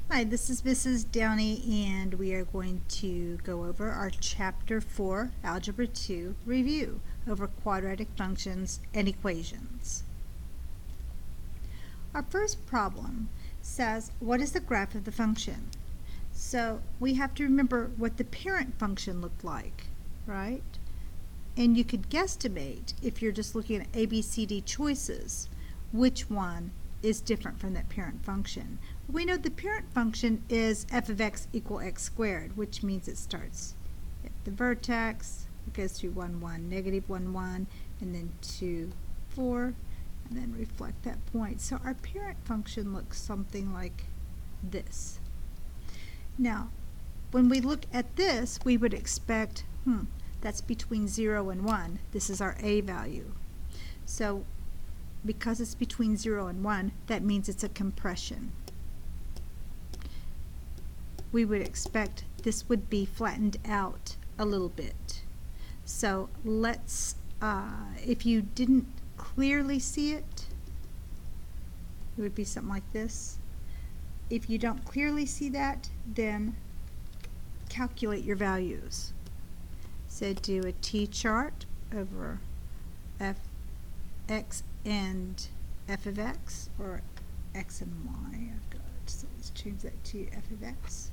Hi, this is Mrs. Downey, and we are going to go over our Chapter 4, Algebra 2 review over quadratic functions and equations. Our first problem says, what is the graph of the function? So we have to remember what the parent function looked like, right? And you could guesstimate, if you're just looking at A, B, C, D choices, which one is different from that parent function. We know the parent function is f of x equal x squared, which means it starts at the vertex, it goes through 1, 1, negative 1, 1, and then 2, 4, and then reflect that point. So our parent function looks something like this. Now, when we look at this, we would expect, that's between 0 and 1. This is our a value. So because it's between 0 and 1, that means it's a compression. We would expect this would be flattened out a little bit. So let's, if you didn't clearly see it, it would be something like this. If you don't clearly see that, then calculate your values. So do a t-chart over x and f of x, or x and y. I've got, so let's change that to f of x.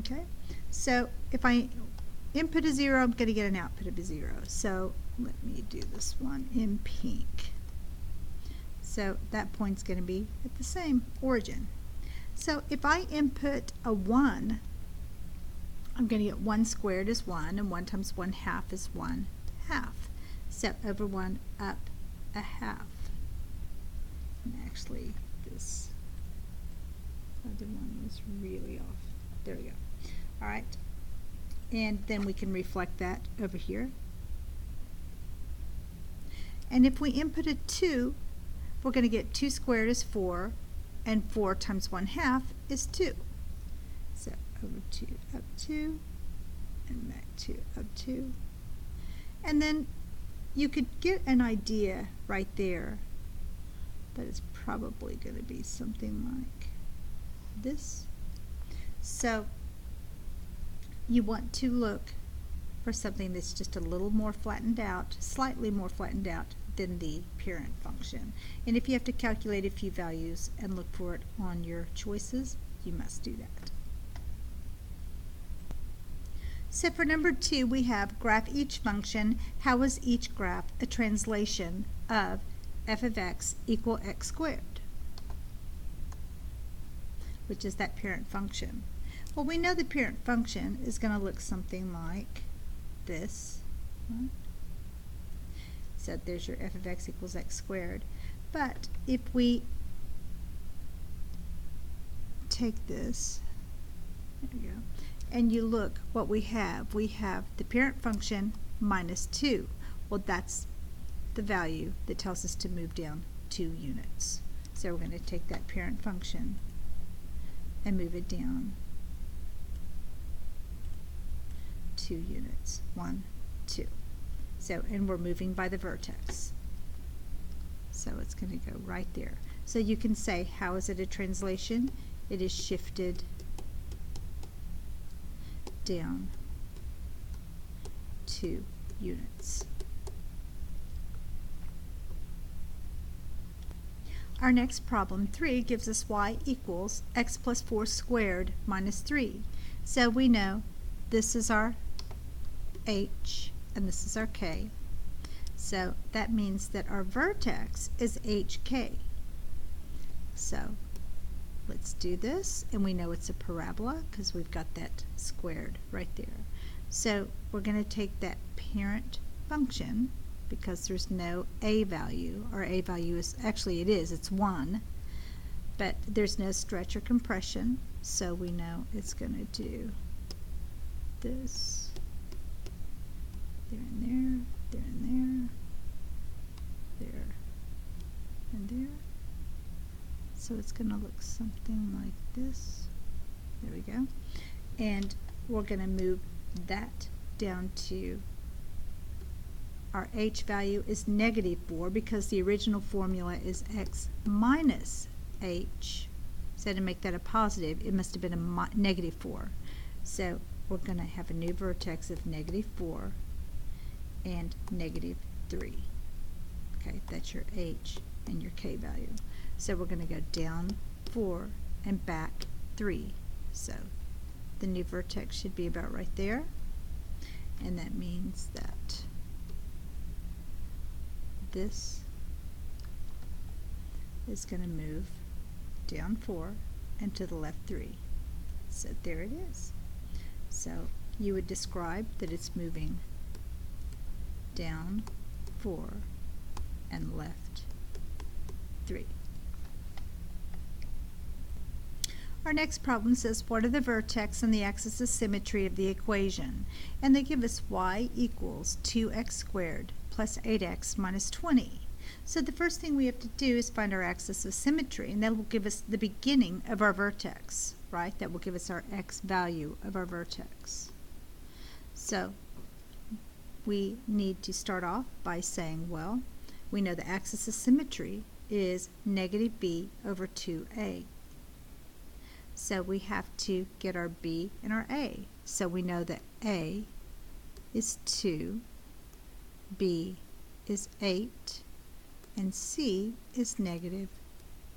Okay, so if I input a 0, I'm going to get an output of a 0. So let me do this one in pink. So that point's going to be at the same origin. So if I input a 1, I'm going to get 1 squared is 1, and 1 times 1/2 is 1/2. So over 1 up 1/2. And actually, this other one was really off. There we go. All right. And then we can reflect that over here. And if we input a 2, we're going to get 2 squared is 4, and 4 times 1/2 is 2. So over 2 up 2, and back 2 up 2. And then you could get an idea right there, but it's probably going to be something like this. So you want to look for something that's just a little more flattened out, slightly more flattened out than the parent function. And if you have to calculate a few values and look for it on your choices, you must do that. So for number 2, we have graph each function. How is each graph a translation of f of x equal x squared, which is that parent function? Well, we know the parent function is going to look something like this. Right? So there's your f of x equals x squared. But if we take this, there we go, and you look what we have the parent function minus 2. Well, that's the value that tells us to move down 2 units. So we're going to take that parent function and move it down 2 units. 1, 2. So, and we're moving by the vertex. So it's going to go right there. So you can say, how is it a translation? It is shifted down 2 units. Our next problem, 3, gives us y equals x plus 4 squared minus 3. So we know this is our h and this is our k. So that means that our vertex is hk. So let's do this, and we know it's a parabola because we've got that squared right there. So we're going to take that parent function, because there's no a value. Our a value is, actually it is, it's 1, but there's no stretch or compression, so we know it's going to do this, there and there, there and there, there and there. So it's going to look something like this. There we go. And we're going to move that down to our h value is negative 4 because the original formula is x minus h. So to make that a positive, it must have been a negative 4. So we're going to have a new vertex of negative 4 and negative 3. Okay, that's your h and your k value. So we're going to go down 4 and back 3. So the new vertex should be about right there. And that means that this is going to move down 4 and to the left 3. So there it is. So you would describe that it's moving down 4 and left 3. Our next problem says, what are the vertex and the axis of symmetry of the equation? And they give us y equals 2x squared plus 8x minus 20. So the first thing we have to do is find our axis of symmetry, and that will give us the beginning of our vertex, right? That will give us our x value of our vertex. So we need to start off by saying, well, we know the axis of symmetry is negative b over 2a. So we have to get our b and our a. So we know that a is 2, b is 8, and c is negative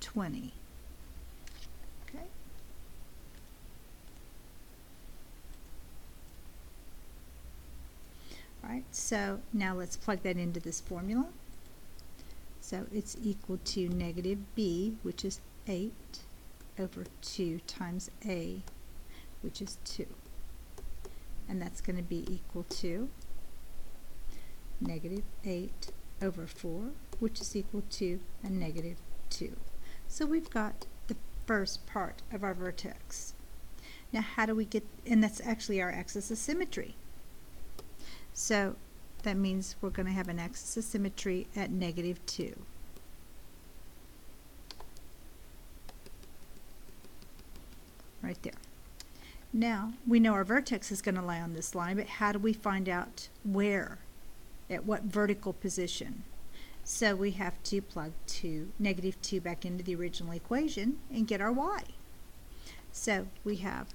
20. Okay? All right, so now let's plug that into this formula. So it's equal to negative b, which is 8, over 2 times a, which is 2. And that's going to be equal to negative 8 over 4, which is equal to a negative 2. So we've got the first part of our vertex. Now how do we get, and that's actually our axis of symmetry. So that means we're going to have an axis of symmetry at negative 2. Right there. Now we know our vertex is going to lie on this line, but how do we find out where? At what vertical position? So we have to plug negative 2 back into the original equation and get our y. So we have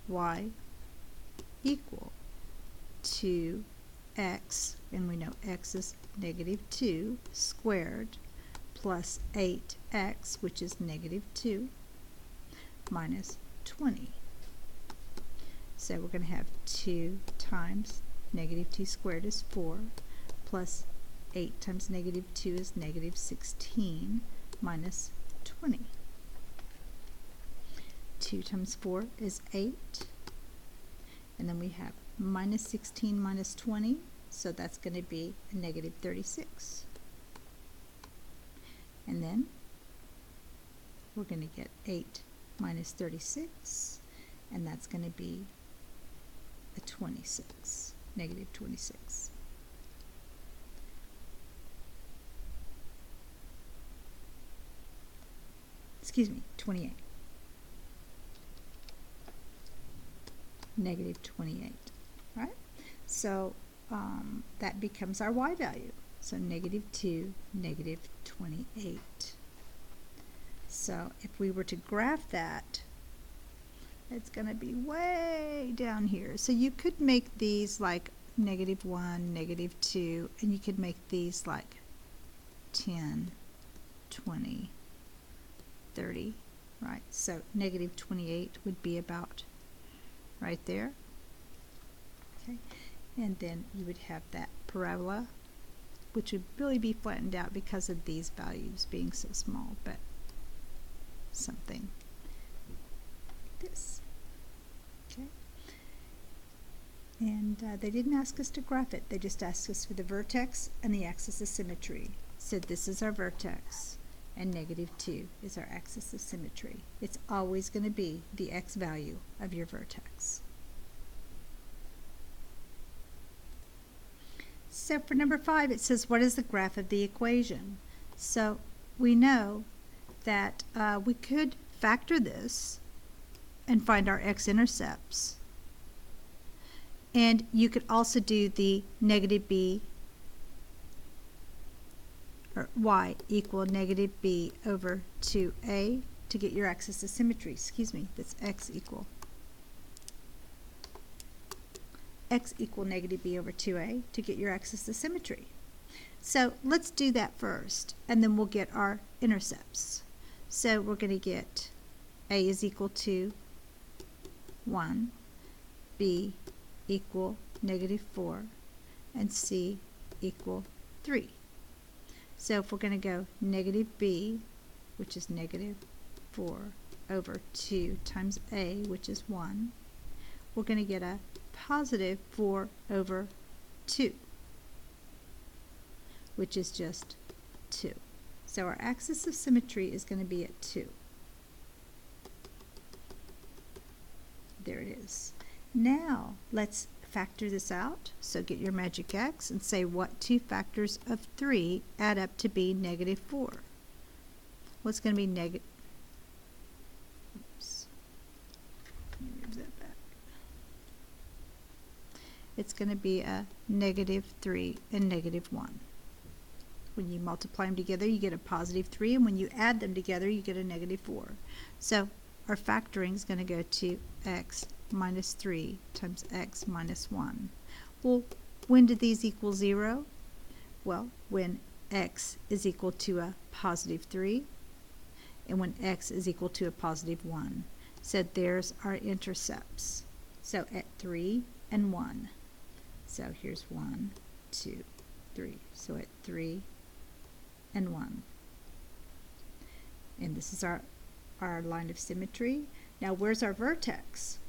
y equal to x, and we know x is negative 2 squared plus 8x, which is negative 2, minus 20. So we're going to have 2 times negative 2 squared is 4, plus 8 times negative 2 is negative 16, minus 20. 2 times 4 is 8, and then we have minus 16 minus 20, so that's going to be a negative 36. And then we're going to get 8 minus 36, and that's going to be a 26, negative 26. Excuse me, 28. Negative 28, right? So that becomes our y value. So negative 2, negative 28. So if we were to graph that, it's going to be way down here. So you could make these like negative 1, negative 2, and you could make these like 10, 20, 30, right? So negative 28 would be about right there. Okay, and then you would have that parabola, which would really be flattened out because of these values being so small, but something like this. Okay, and they didn't ask us to graph it, they just asked us for the vertex and the axis of symmetry. So this is our vertex, and negative 2 is our axis of symmetry. It's always going to be the x value of your vertex. So for number 5, it says, what is the graph of the equation? So we know that we could factor this and find our x-intercepts. And you could also do the negative b or y equal negative b over 2a to get your axis of symmetry. Excuse me, that's x equal negative b over 2a to get your axis of symmetry. So let's do that first, and then we'll get our intercepts. So we're going to get a is equal to 1, b equal negative 4, and c equal 3. So if we're going to go negative b, which is negative 4, over 2 times a, which is 1, we're going to get a positive 4 over 2, which is just 2. So our axis of symmetry is going to be at 2. There it is. Now let's factor this out. So get your magic X and say what two factors of 3 add up to be negative 4. What's going to be negative? Oops. Let me move that back. It's going to be a negative 3 and negative 1. When you multiply them together, you get a positive 3, and when you add them together, you get a negative 4. So our factoring is going to go to x minus 3 times x minus 1. Well, when do these equal 0? Well, when x is equal to a positive 3, and when x is equal to a positive 1. So there's our intercepts. So at 3 and 1. So here's 1, 2, 3. So at 3 and 1. And this is our line of symmetry. Now where's our vertex?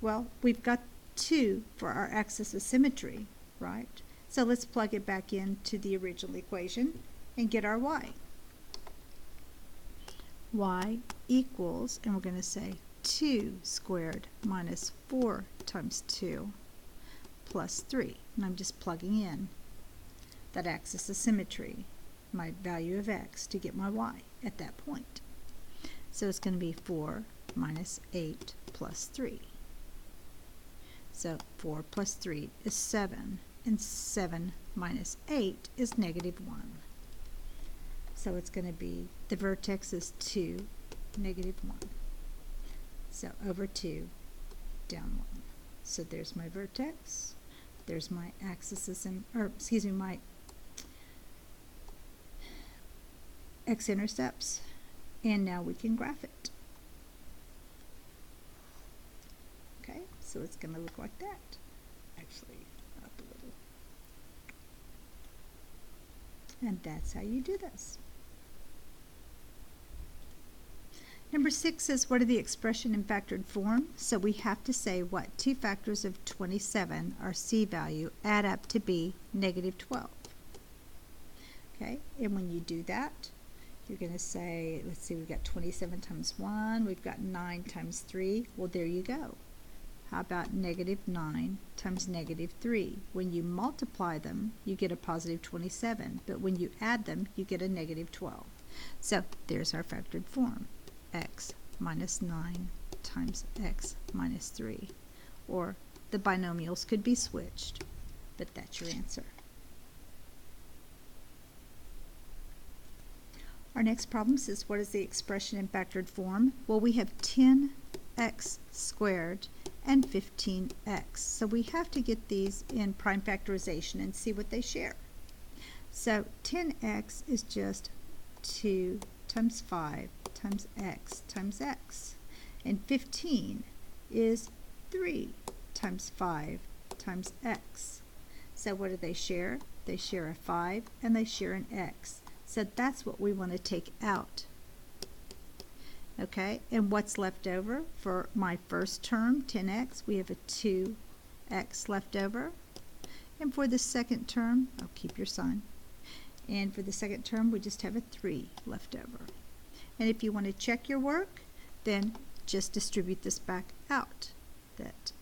Well, we've got 2 for our axis of symmetry, right? So let's plug it back into the original equation and get our y. Y equals, and we're going to say 2 squared minus 4 times 2 plus 3. And I'm just plugging in that axis of symmetry, my value of x, to get my y at that point. So it's going to be 4 minus 8 plus 3. So 4 plus 3 is 7, and 7 minus 8 is negative 1. So it's going to be, the vertex is 2, negative 1. So over 2, down 1. So there's my vertex. There's my axis of my x-intercepts. And now we can graph it. Okay, so it's going to look like that. Actually, up a little. And that's how you do this. Number 6 says, what are the expression in factored form? So we have to say what two factors of 27, our C value, add up to be negative 12. Okay, and when you do that, you're going to say, let's see, we've got 27 times 1, we've got 9 times 3. Well, there you go. How about negative 9 times negative 3? When you multiply them, you get a positive 27, but when you add them, you get a negative 12. So there's our factored form. X minus 9 times x minus 3. Or the binomials could be switched, but that's your answer. Our next problem says, what is the expression in factored form? Well, we have 10x squared and 15x. So we have to get these in prime factorization and see what they share. So 10x is just 2 times 5 times x. And 15 is 3 times 5 times x. So what do they share? They share a 5 and they share an x. So that's what we want to take out. Okay, and what's left over for my first term, 10x, we have a 2x left over. And for the second term, I'll keep your sign. And for the second term, we just have a 3 left over. And if you want to check your work, then just distribute this back out. That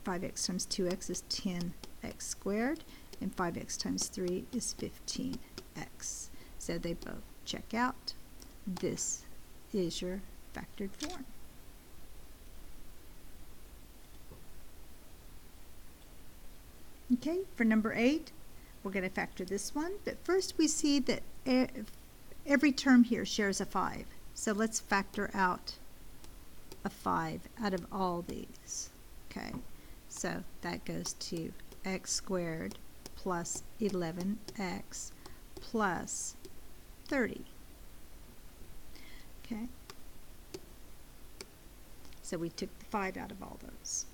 5x times 2x is 10x squared, and 5x times 3 is 15x. So they both check out. This is your factored form. Okay, for number 8, we're going to factor this one, but first we see that every term here shares a 5. So let's factor out a 5 out of all these. Okay, so that goes to x squared plus 11x plus 30. Okay, so we took the 5 out of all those.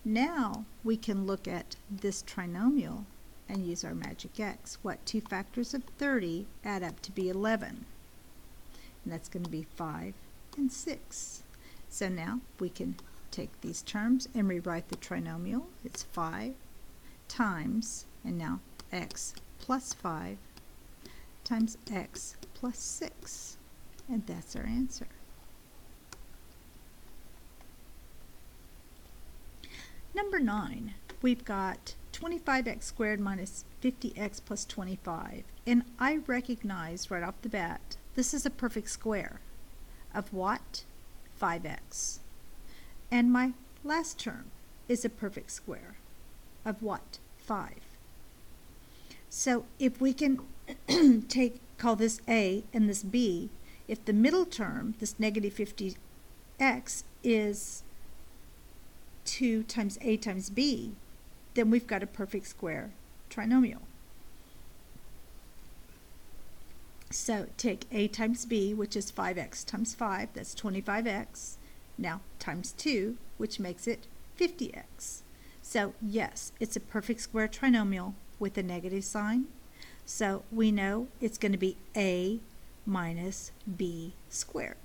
Now we can look at this trinomial and use our magic x. What 2 factors of 30 add up to be 11? And that's going to be 5 and 6. So now we can take these terms and rewrite the trinomial. It's 5 times, and now x plus 5 times x plus 6. And that's our answer. Number 9, we've got 25x squared minus 50x plus 25. And I recognize right off the bat, this is a perfect square of what? 5x. And my last term is a perfect square of what? 5. So if we can call this a and this b, if the middle term, this negative 50x, is 2 times a times b, then we've got a perfect square trinomial. So take a times b, which is 5x times 5, that's 25x, now times 2, which makes it 50x. So yes, it's a perfect square trinomial with a negative sign. So we know it's going to be a minus b squared.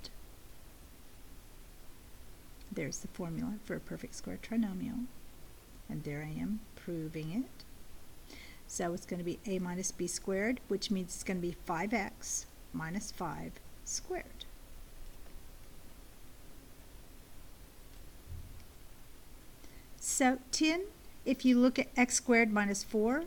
There's the formula for a perfect square trinomial, and there I am proving it. So it's going to be a minus b squared, which means it's going to be 5x minus 5 squared. So 10, if you look at x squared minus 4,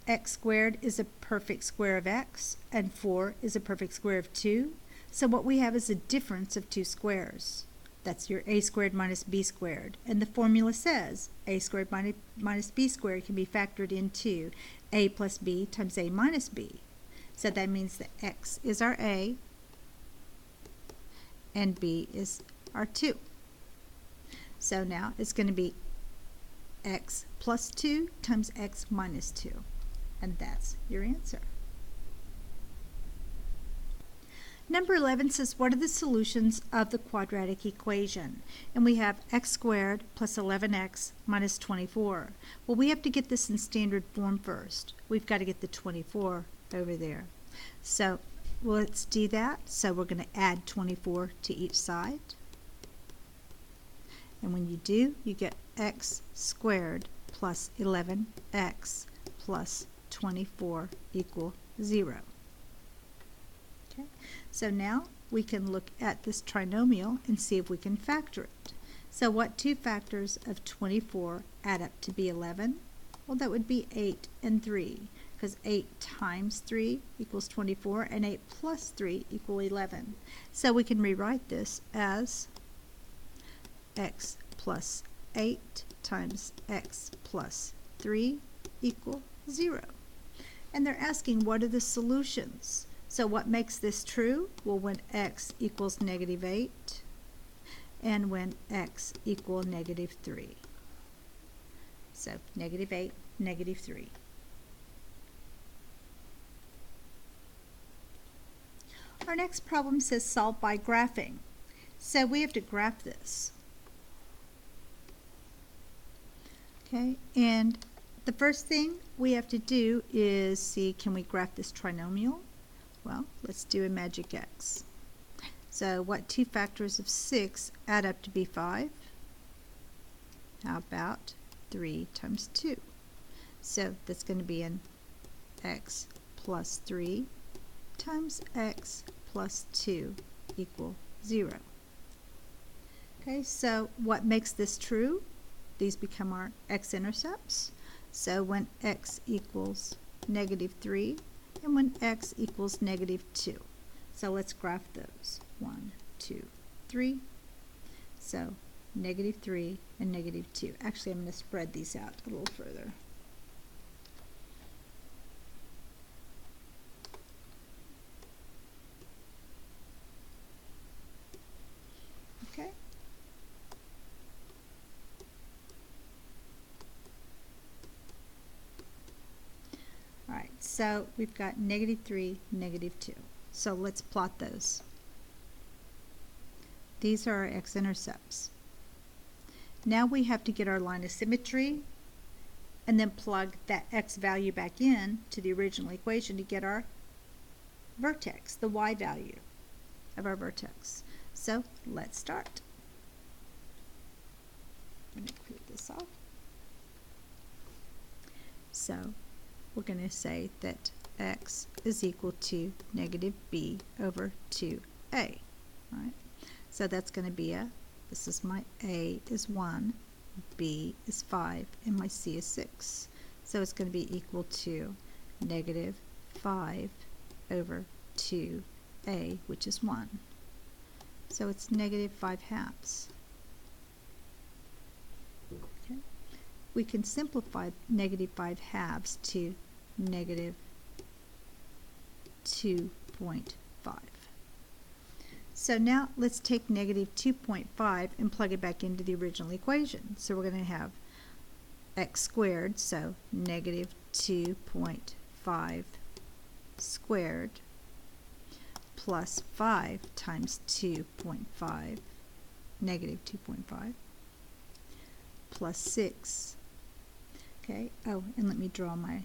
x squared is a perfect square of x, and 4 is a perfect square of 2. So what we have is a difference of 2 squares. That's your a squared minus b squared. And the formula says a squared minus b squared can be factored into a plus b times a minus b. So that means that x is our a and b is our 2. So now it's going to be x plus 2 times x minus 2. And that's your answer. Number 11 says, what are the solutions of the quadratic equation? And we have x squared plus 11x minus 24. Well, we have to get this in standard form first. We've got to get the 24 over there. So let's do that. So we're going to add 24 to each side. And when you do, you get x squared plus 11x plus 24 equal 0. Okay, so now we can look at this trinomial and see if we can factor it. So what 2 factors of 24 add up to be 11? Well, that would be 8 and 3, because 8 times 3 equals 24, and 8 plus 3 equal 11. So we can rewrite this as x plus 8 times x plus 3 equal 0. And they're asking, what are the solutions? So what makes this true? Well, when x equals negative 8 and when x equal negative 3. So negative 8, negative 3. Our next problem says solve by graphing. So we have to graph this. Okay, and the first thing we have to do is see, can we graph this trinomial? Well, let's do a magic x. So what 2 factors of 6 add up to be 5? How about 3 times 2? So that's going to be an x plus 3 times x plus 2 equal 0. Okay, so what makes this true? These become our x-intercepts. So when x equals negative 3 and when x equals negative 2. So let's graph those. 1, 2, 3. So negative 3 and negative 2. Actually, I'm going to spread these out a little further. So we've got -3, -2. So let's plot those. These are our x-intercepts. Now we have to get our line of symmetry and then plug that x value back in to the original equation to get our vertex, the y value of our vertex. So let's start. I'm going to clear this off. So we're going to say that x is equal to -b over 2a. Right? So that's going to be this is my a is 1, b is 5, and my c is 6. So it's going to be equal to -5 over 2a, which is 1. So it's -5/2. Okay. We can simplify -5/2 to -2.5. So now let's take -2.5 and plug it back into the original equation. So we're going to have x squared, so -2.5 squared plus 5 times 2.5, -2.5, plus 6. Okay, oh, and let me draw my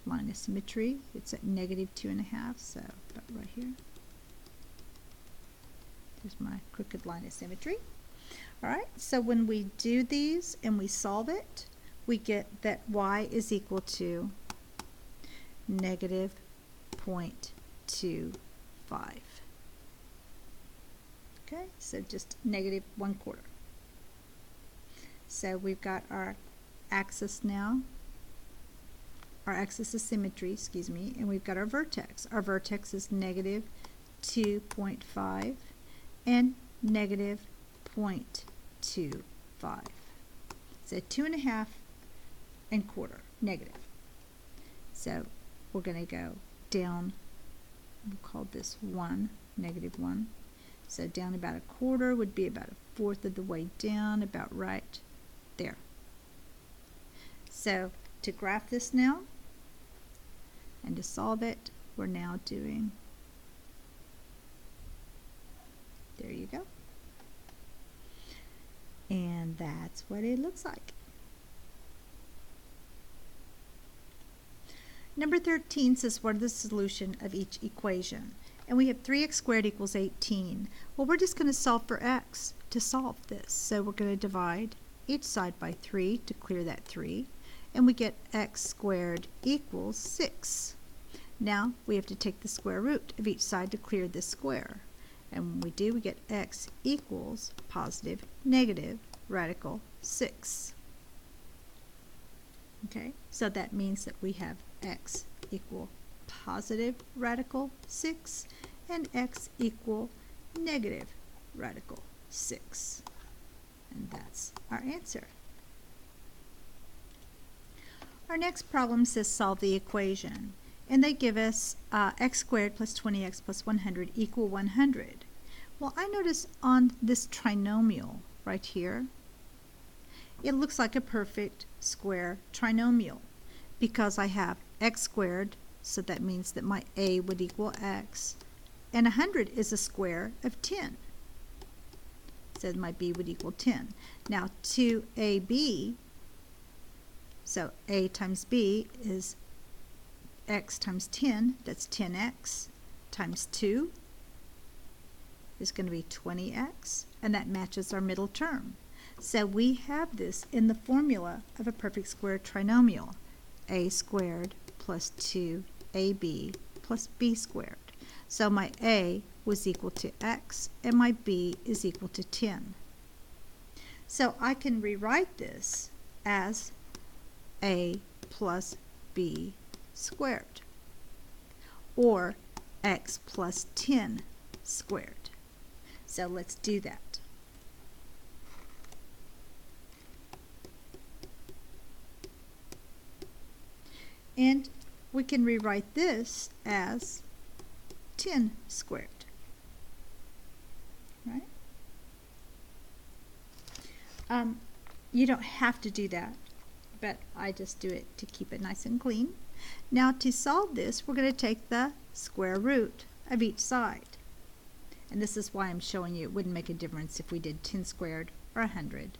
line of symmetry. It's at -2.5, so about right here. There's my crooked line of symmetry. Alright, so when we do these and we solve it, we get that y is equal to -0.25. Okay, so just -1/4. So we've got our axis now, our axis of symmetry, excuse me, and we've got our vertex. Our vertex is -2.5 and -0.25. So 2.5 and quarter, negative. So we're going to go down, we'll call this 1, -1. So down about 1/4 would be about 1/4 of the way down, about right there. So to graph this now and to solve it, we're now doing, there you go. And that's what it looks like. Number 13 says, what is the solution of each equation? And we have 3x squared equals 18. Well, we're just going to solve for x to solve this. So we're going to divide each side by 3 to clear that 3. And we get x squared equals 6. Now we have to take the square root of each side to clear this square. And when we do, we get x equals positive negative radical 6. Okay, so that means that we have x equal positive radical 6 and x equal negative radical 6. And that's our answer. Our next problem says solve the equation. And they give us x squared plus 20x plus 100 equal 100. Well, I notice on this trinomial right here, it looks like a perfect square trinomial because I have x squared, so that means that my a would equal x, and 100 is a square of 10. So my b would equal 10. Now 2ab, so a times b is x times 10, that's 10x, times 2 is going to be 20x, and that matches our middle term. So we have this in the formula of a perfect square trinomial, a squared plus 2ab plus b squared. So my a was equal to x, and my b is equal to 10. So I can rewrite this as a plus b squared, or x plus 10 squared. So let's do that. And we can rewrite this as 10 squared, right? You don't have to do that, but I just do it to keep it nice and clean. Now to solve this, we're going to take the square root of each side. And this is why I'm showing you it wouldn't make a difference if we did 10 squared or 100,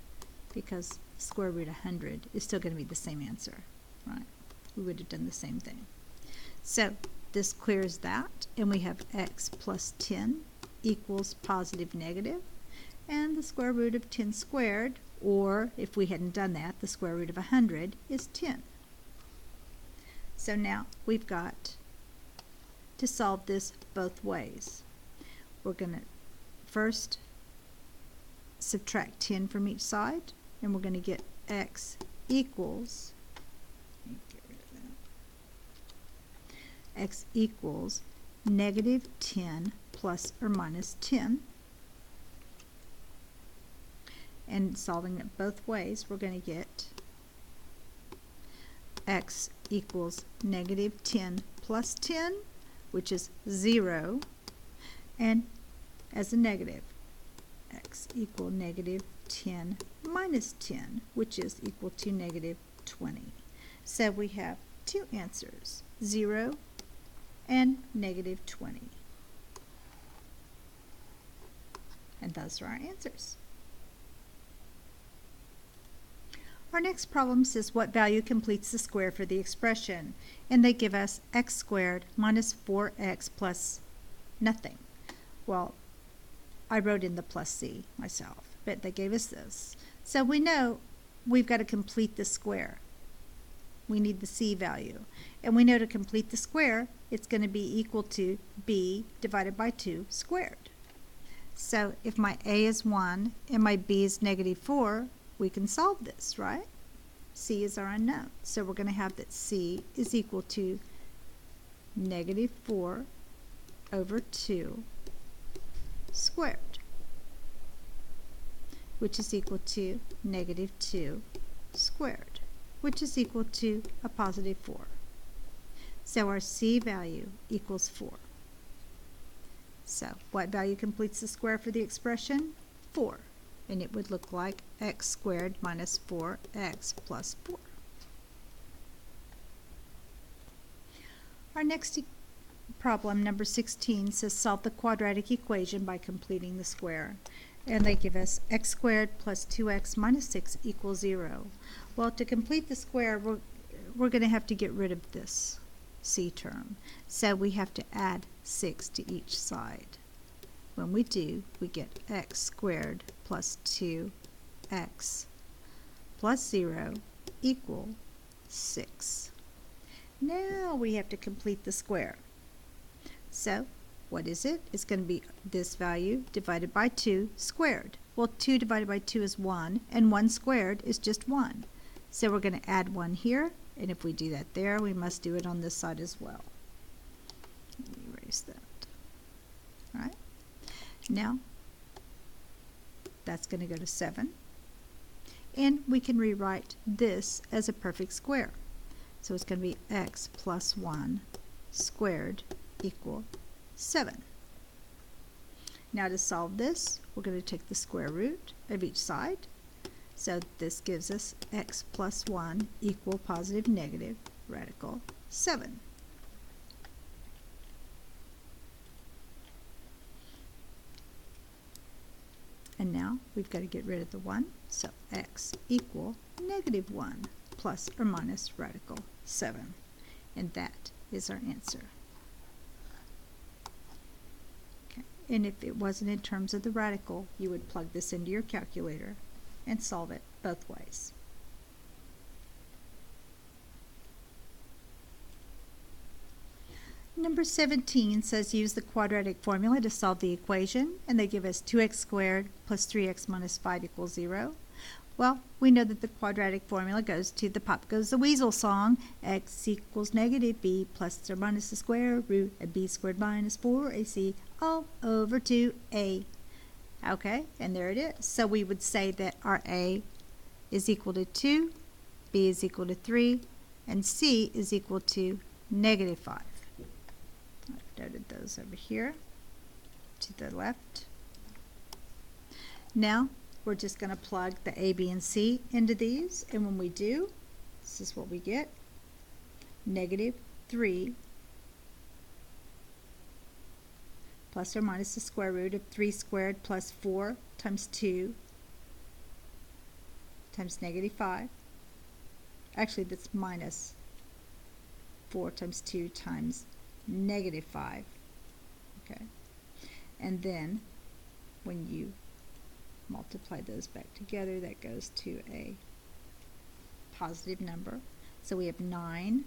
because square root 100 is still going to be the same answer, right? We would have done the same thing. So this clears that, and we have x plus 10 equals positive negative, and the square root of 10 squared, or if we hadn't done that, the square root of 100 is 10. So now we've got to solve this both ways. We're going to first subtract 10 from each side, and we're going to get x equals, x equals negative 10 plus or minus 10. And solving it both ways, we're going to get x equals negative 10 plus 10, which is 0, and as a negative, x equal negative 10 minus 10, which is equal to negative 20. So we have two answers, 0 and negative 20. And those are our answers. Our next problem says what value completes the square for the expression, and they give us x squared minus 4x plus nothing. Well, I wrote in the plus c myself, but they gave us this. So we know we've got to complete the square. We need the c value. And we know to complete the square, it's going to be equal to b divided by 2 squared. So if my a is 1 and my b is negative 4, we can solve this, right? C is our unknown. So we're going to have that c is equal to negative 4 over 2 squared, which is equal to negative 2 squared, which is equal to a positive 4. So our c value equals 4. So what value completes the square for the expression? 4. And it would look like x squared minus 4x plus 4. Our next problem, number 16, says solve the quadratic equation by completing the square. And they give us x squared plus 2x minus 6 equals 0. Well, to complete the square, we're going to have to get rid of this c term. So we have to add 6 to each side. When we do, we get x squared plus 2x plus 0 equal 6. Now we have to complete the square. So what is it? It's going to be this value divided by 2 squared. Well, 2 divided by 2 is 1, and 1 squared is just 1. So we're going to add 1 here, and if we do that there, we must do it on this side as well. Let me erase that. All right. Now, that's going to go to 7. And we can rewrite this as a perfect square. So it's going to be x plus 1 squared equal 7. Now to solve this, we're going to take the square root of each side. So this gives us x plus 1 equal positive negative radical 7. And now we've got to get rid of the 1, so x equal negative 1 plus or minus radical 7. And that is our answer. Okay. And if it wasn't in terms of the radical, you would plug this into your calculator and solve it both ways. Number 17 says use the quadratic formula to solve the equation, and they give us 2x squared plus 3x minus 5 equals 0. Well, we know that the quadratic formula goes to the Pop Goes the Weasel song, x equals negative b plus or minus the square root of b squared minus 4ac all over 2a. Okay, and there it is. So we would say that our a is equal to 2, b is equal to 3, and c is equal to negative 5. I've noted those over here to the left. Now we're just going to plug the a, b, and c into these, and when we do, this is what we get. negative 3 plus or minus the square root of 3 squared plus 4 times 2 times negative 5. Actually, that's minus 4 times 2 times negative 5. Okay. And then when you multiply those back together, that goes to a positive number. So we have 9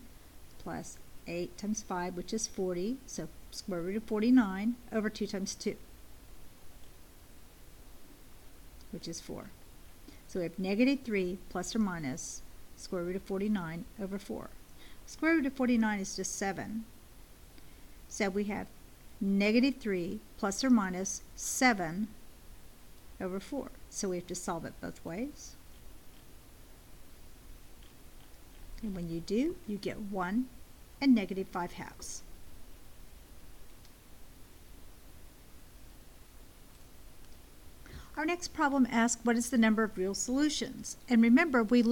plus 8 times 5, which is 40. So square root of 49 over 2 times 2, which is 4. So we have negative 3 plus or minus square root of 49 over 4. Square root of 49 is just 7. So we have negative 3 plus or minus 7 over 4. So we have to solve it both ways. And when you do, you get 1 and negative 5/2. Our next problem asks, what is the number of real solutions? And remember, we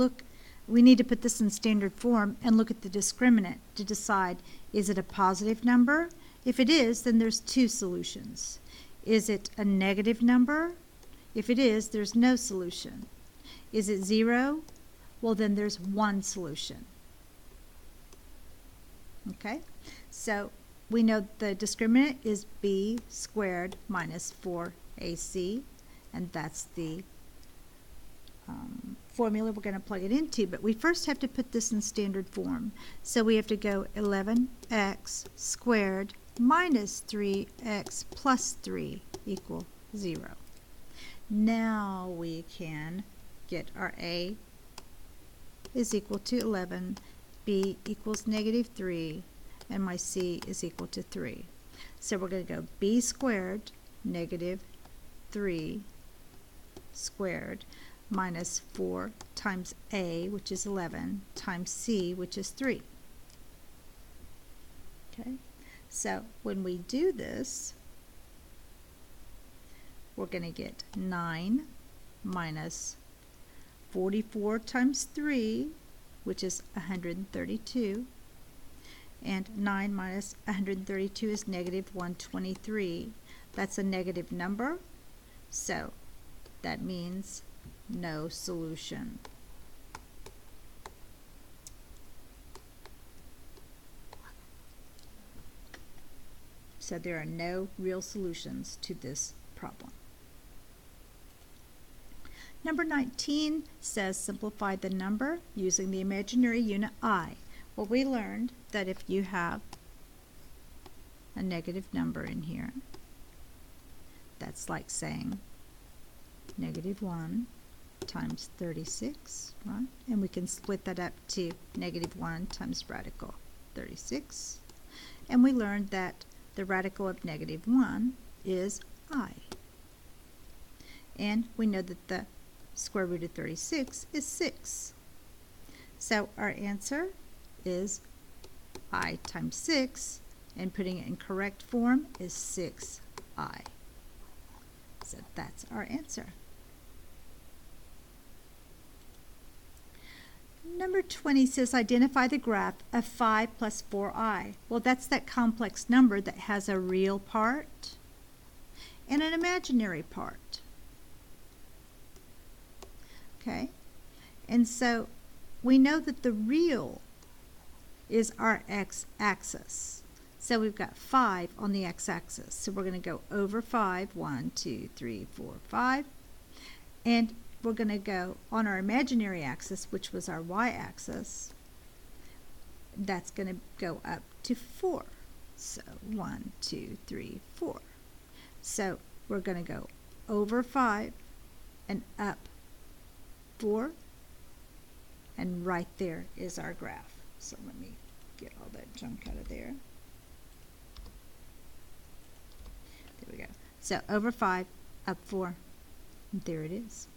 need to put this in standard form and look at the discriminant to decide, is it a positive number? If it is, then there's 2 solutions. Is it a negative number? If it is, there's no solution. Is it 0? Well, then there's 1 solution. Okay, so we know the discriminant is b squared minus 4ac, and that's the formula we're going to plug it into. But we first have to put this in standard form. So we have to go 11x squared minus 3x plus 3 equal 0. Now we can get our a is equal to 11, b equals negative 3, and my c is equal to 3. So we're going to go b squared negative 3 squared minus 4 times a, which is 11, times c, which is 3. Okay, so when we do this, we're going to get 9 minus 44 times 3, which is 132, and 9 minus 132 is negative 123. That's a negative number, so that means no solution. So there are no real solutions to this problem. Number 19 says simplify the number using the imaginary unit I. Well, we learned that if you have a negative number in here, that's like saying negative 1 times 36, right? And we can split that up to negative 1 times radical 36. And we learned that the radical of negative 1 is I. And we know that the square root of 36 is 6. So our answer is I times 6, and putting it in correct form is 6I. So that's our answer. Number 20 says identify the graph of 5 plus 4i. Well, that's that complex number that has a real part and an imaginary part. Okay, and so we know that the real is our x-axis. So we've got 5 on the x-axis. So we're going to go over 5, 1, 2, 3, 4, 5. And we're going to go on our imaginary axis, which was our y-axis. That's going to go up to 4. So 1, 2, 3, 4. So we're going to go over 5 and up 4, and right there is our graph. So let me get all that junk out of there. There we go. So over 5, up 4, and there it is.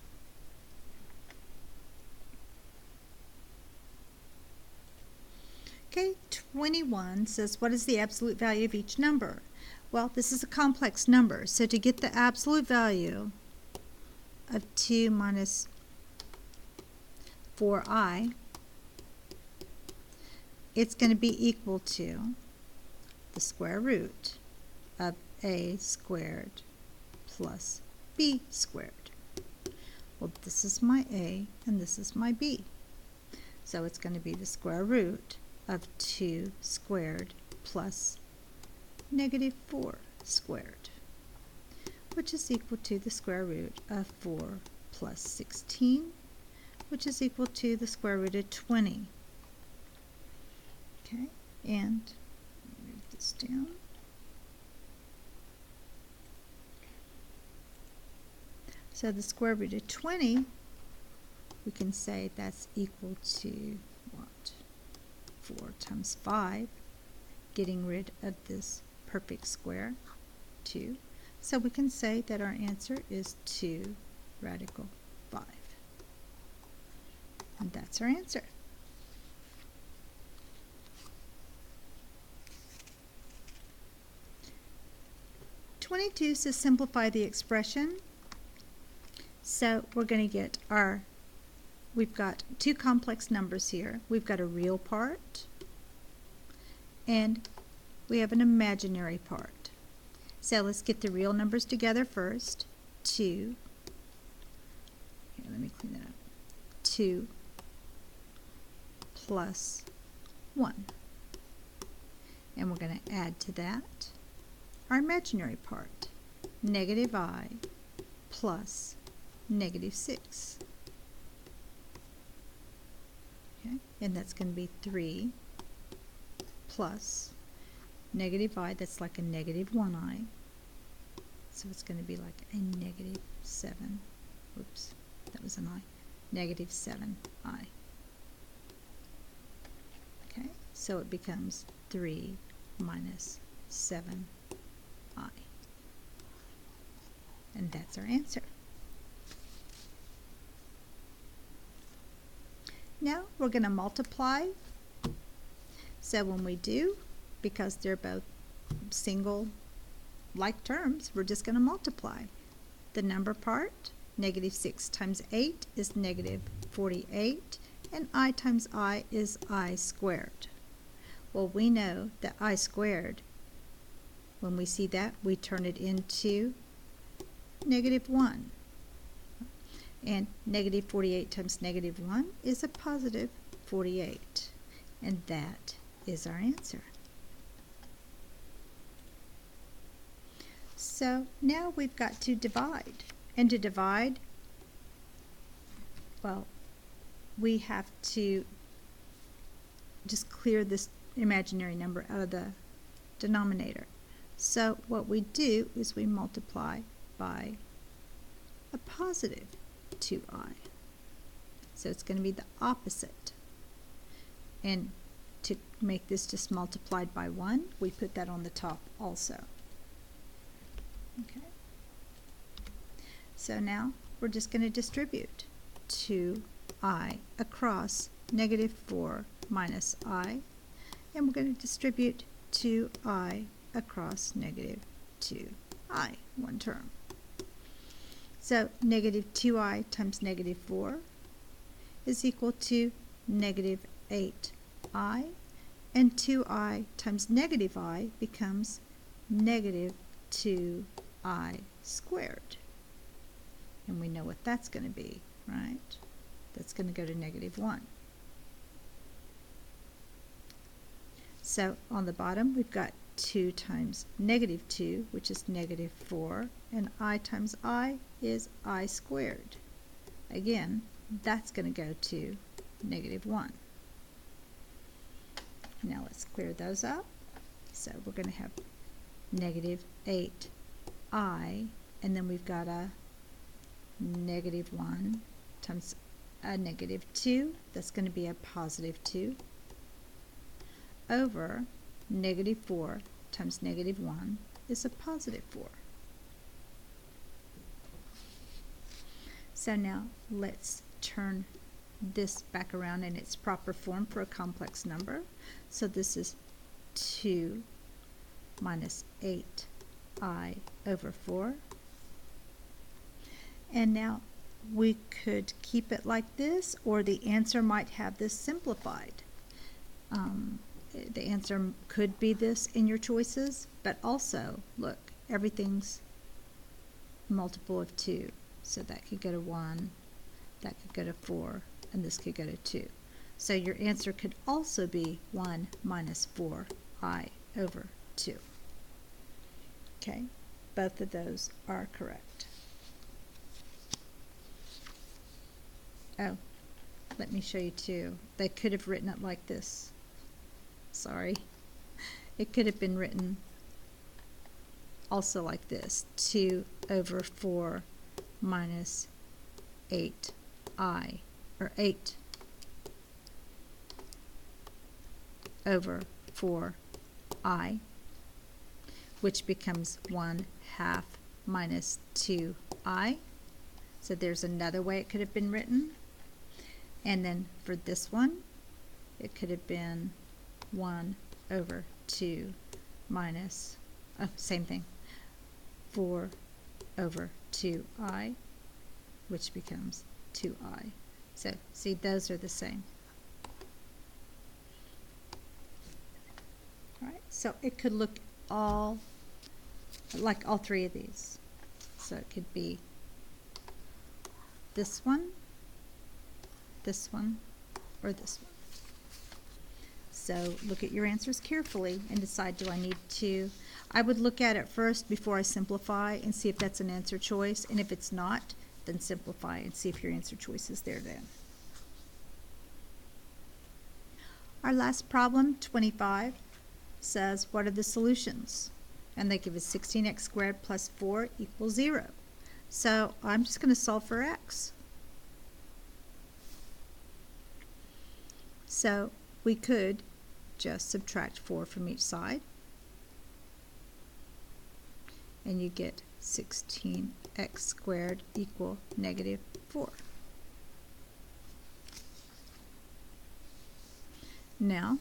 Okay, 21 says, what is the absolute value of each number? Well, this is a complex number, so to get the absolute value of 2 minus 4i, it's going to be equal to the square root of a squared plus b squared. Well, this is my a and this is my b. So it's going to be the square root of 2 squared plus negative 4 squared, which is equal to the square root of 4 plus 16, which is equal to the square root of 20. Okay, and move this down. So the square root of 20, we can say that's equal to what? 4 times 5, getting rid of this perfect square, 2. So we can say that our answer is 2 radical 5. And that's our answer. (22) says simplify the expression. So we're going to get we've got two complex numbers here. We've got a real part and we have an imaginary part. So let's get the real numbers together first. 2, here, let me clean that up. 2 plus 1. And we're going to add to that our imaginary part, negative I plus negative 6. Okay, and that's going to be 3 plus negative I, that's like a negative 1i. So it's going to be like a negative 7. Oops, that was an I. Negative 7i. Okay, so it becomes 3 minus 7i. And that's our answer. Now we're going to multiply. So when we do, because they're both single like terms, we're just going to multiply. The number part, negative 6 times 8 is negative 48, and I times I is I squared. Well, we know that I squared, when we see that, we turn it into negative 1. And negative 48 times negative 1 is a positive 48. And that is our answer. So now we've got to divide. And to divide, well, we have to just clear this imaginary number out of the denominator. So what we do is we multiply by a positive 2i. So it's going to be the opposite. And to make this just multiplied by 1, we put that on the top also. Okay. So now we're just going to distribute 2i across negative 4 minus I, and we're going to distribute 2i across negative 2i, one term. So negative 2i times negative 4 is equal to negative 8i, and 2i times negative I becomes negative 2i squared. And we know what that's going to be, right? That's going to go to negative 1. So on the bottom we've got 2 times negative 2, which is negative 4, and I times I is I squared. Again, that's going to go to negative 1. Now let's clear those up. So we're going to have negative 8i, and then we've got a negative 1 times a negative 2, that's going to be a positive 2, over negative 4 times negative 1 is a positive 4. So now let's turn this back around in its proper form for a complex number. So this is 2 minus 8i over 4. And now we could keep it like this, or the answer might have this simplified. The answer could be this in your choices, but also, look, everything's multiple of 2. So that could go to 1, that could go to 4, and this could go to 2. So your answer could also be 1 minus 4i over 2. Okay, both of those are correct. Oh, let me show you too. They could have written it like this. Sorry. It could have been written also like this. 2 over 4 minus 8i, or 8 over 4i, which becomes 1/2 minus 2i. So there's another way it could have been written. And then for this one, it could have been 1 over 2 minus, same thing, 4 over 2i, which becomes 2i. So see, those are the same. All right, so it could look like all 3 of these. So it could be this one, or this one. So look at your answers carefully and decide, do I need to? I would look at it first before I simplify and see if that's an answer choice, and if it's not, then simplify and see if your answer choice is there then. Our last problem, 25, says what are the solutions? And they give us 16x squared plus 4 equals 0. So I'm just going to solve for x. So we could just subtract 4 from each side, and you get 16x squared equal negative 4. Now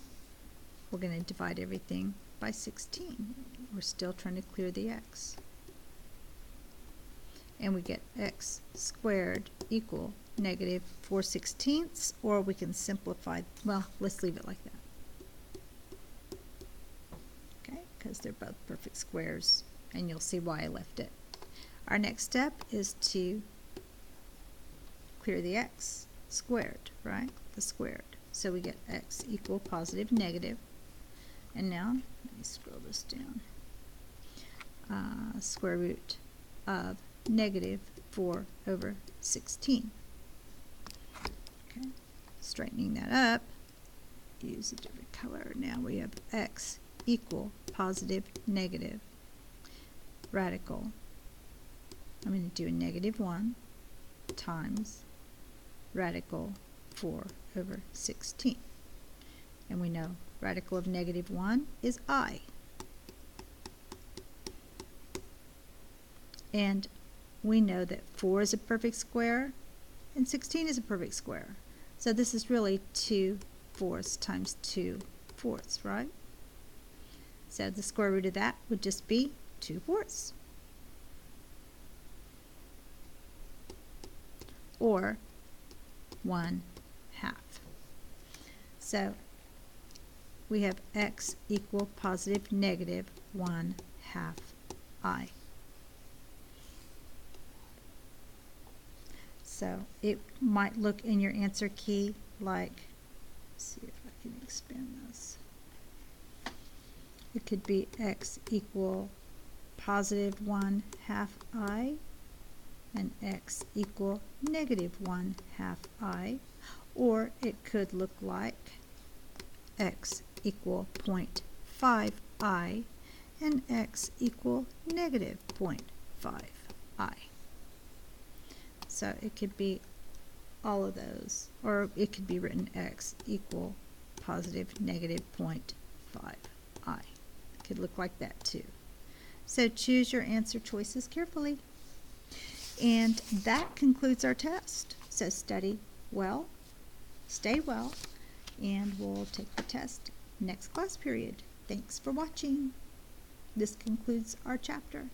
we're going to divide everything by 16. We're still trying to clear the x. And we get x squared equal negative 4/16, or we can simplify, well, let's leave it like that. Okay, because they're both perfect squares, and you'll see why I left it. Our next step is to clear the x squared, right? The squared. So we get x equal positive negative. And now, let me scroll this down. Square root of negative 4 over 16. Okay, straightening that up, use a different color. Now we have x equal positive negative radical. I'm going to do a negative 1 times radical 4 over 16. And we know radical of negative 1 is I. And we know that 4 is a perfect square and 16 is a perfect square. So this is really 2/4 times 2/4, right? So the square root of that would just be 2/4. Or 1/2. So we have x equal positive negative 1/2 I. So it might look in your answer key like, let's see if I can expand this. It could be x equal positive 1/2 I and x equal negative 1/2 I, or it could look like x equal 0.5 I and x equal negative 0.5 I. So it could be all of those, or it could be written x equal positive negative 0.5 I. It could look like that too. So choose your answer choices carefully. And that concludes our test. So study well, stay well, and we'll take the test next class period. Thanks for watching. This concludes our chapter.